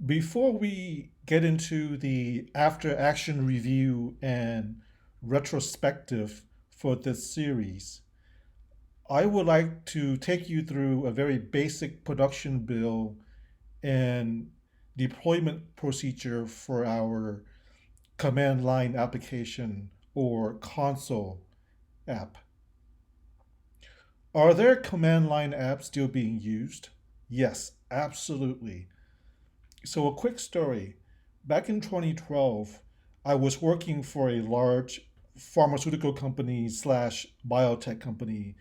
Before we get into the after action review and retrospective for this series, I would like to take you through a very basic production build and deployment procedure for our command line application or console app. Are there command line apps still being used? Yes, absolutely. So, a quick story. Back in 2012, I was working for a large pharmaceutical company slash biotech company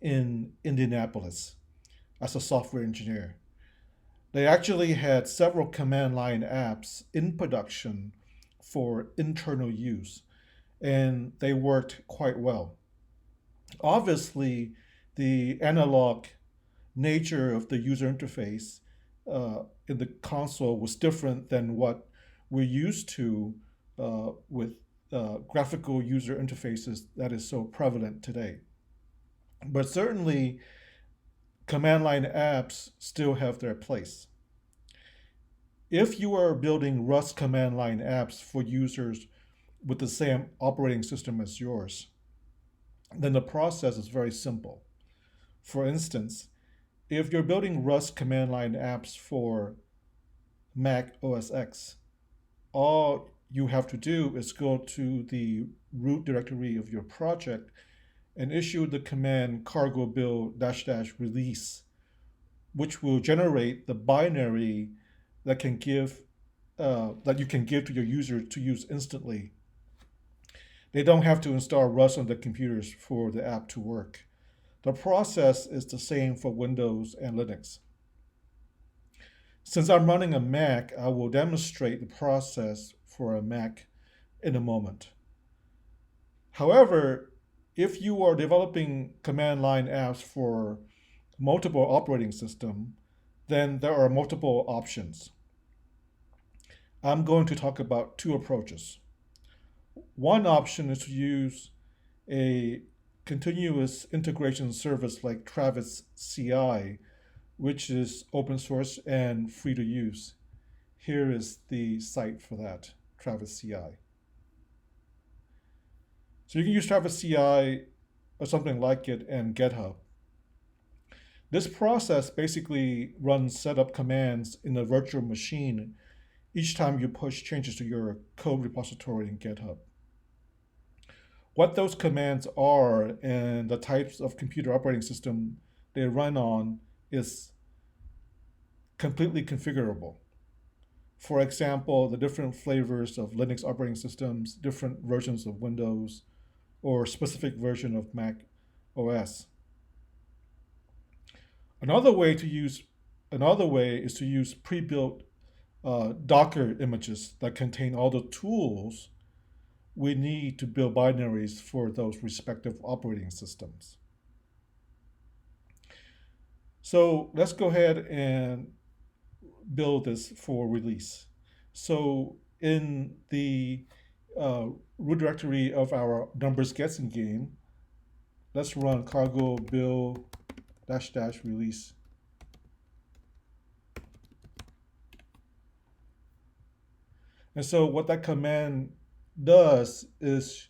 in Indianapolis as a software engineer. They actually had several command line apps in production for internal use, and they worked quite well. Obviously, the analog nature of the user interface in the console was different than what we're used to with graphical user interfaces that is so prevalent today. But certainly, command line apps still have their place. If you are building Rust command line apps for users with the same operating system as yours, then the process is very simple. For instance, if you're building Rust command line apps for Mac OS X, all you have to do is go to the root directory of your project and issue the command cargo build dash dash release, which will generate the binary that can give that you can give to your user to use instantly. They don't have to install Rust on their computers for the app to work. The process is the same for Windows and Linux. Since I'm running a Mac, I will demonstrate the process for a Mac in a moment. However, if you are developing command line apps for multiple operating systems, then there are multiple options. I'm going to talk about two approaches. One option is to use a continuous integration service like Travis CI, which is open source and free to use. Here is the site for that, Travis CI. So you can use Travis CI or something like it and GitHub. This process basically runs setup commands in a virtual machine each time you push changes to your code repository in GitHub. What those commands are and the types of computer operating system they run on is completely configurable. For example, the different flavors of Linux operating systems, different versions of Windows, or specific version of Mac OS. Another way to use Another way is to use pre-built Docker images that contain all the tools we need to build binaries for those respective operating systems. So let's go ahead and build this for release. So in the root directory of our numbers guessing game, let's run cargo build dash dash release. And so what that command does is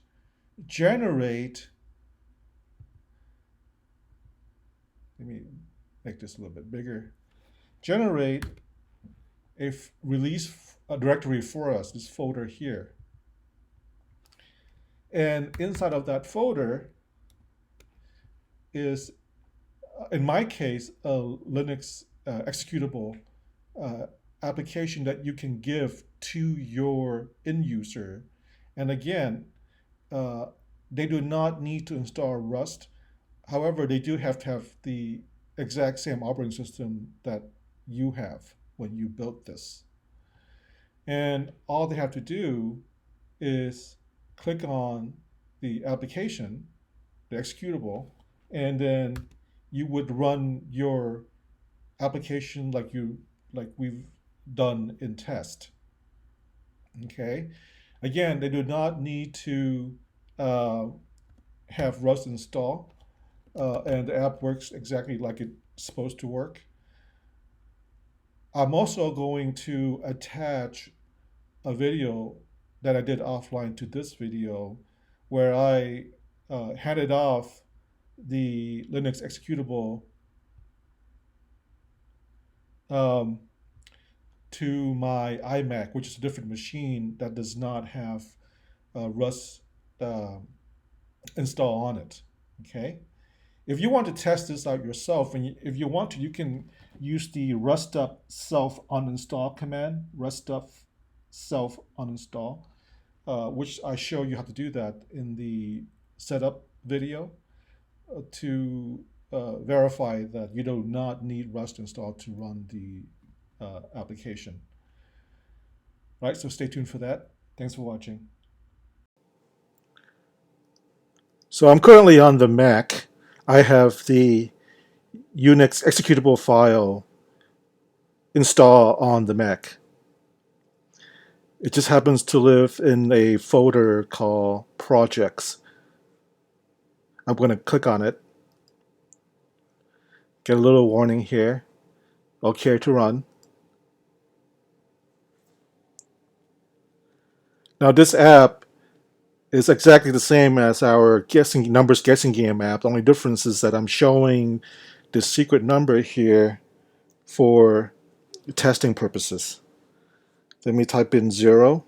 generate, let me make this a little bit bigger, generate release directory for us, this folder here. And inside of that folder is, in my case, a Linux executable application that you can give to your end user. And again, uh, they do not need to install Rust. However, they do have to have the exact same operating system that you have when you built this. And all they have to do is click on the application, the executable, and then you would run your application like we've done in test. Okay. Again, they do not need to uh, have Rust install, and the app works exactly like it's supposed to work. I'm also going to attach a video that I did offline to this video where I handed off the Linux executable um, to my iMac, which is a different machine that does not have Rust um install on it. Okay. If you want to test this out yourself, and if you want to, you can use the rustup self uninstall command, rustup self uninstall, which I show you how to do that in the setup video to verify that you do not need Rust installed to run the application. Right, so stay tuned for that. Thanks for watching. So I'm currently on the Mac. I have the Unix executable file install on the Mac. It just happens to live in a folder called projects. I'm going to click on it. Get a little warning here. OK to run. Now this app is exactly the same as our numbers guessing game app. The only difference is that I'm showing the secret number here for testing purposes. Let me type in 0,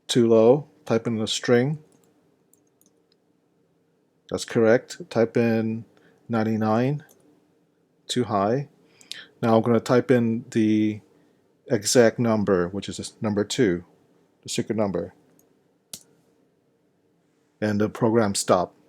too low. Type in a string. That's correct. Type in 99, too high. Now I'm going to type in the exact number, which is number 2, the secret number. And the program stopped.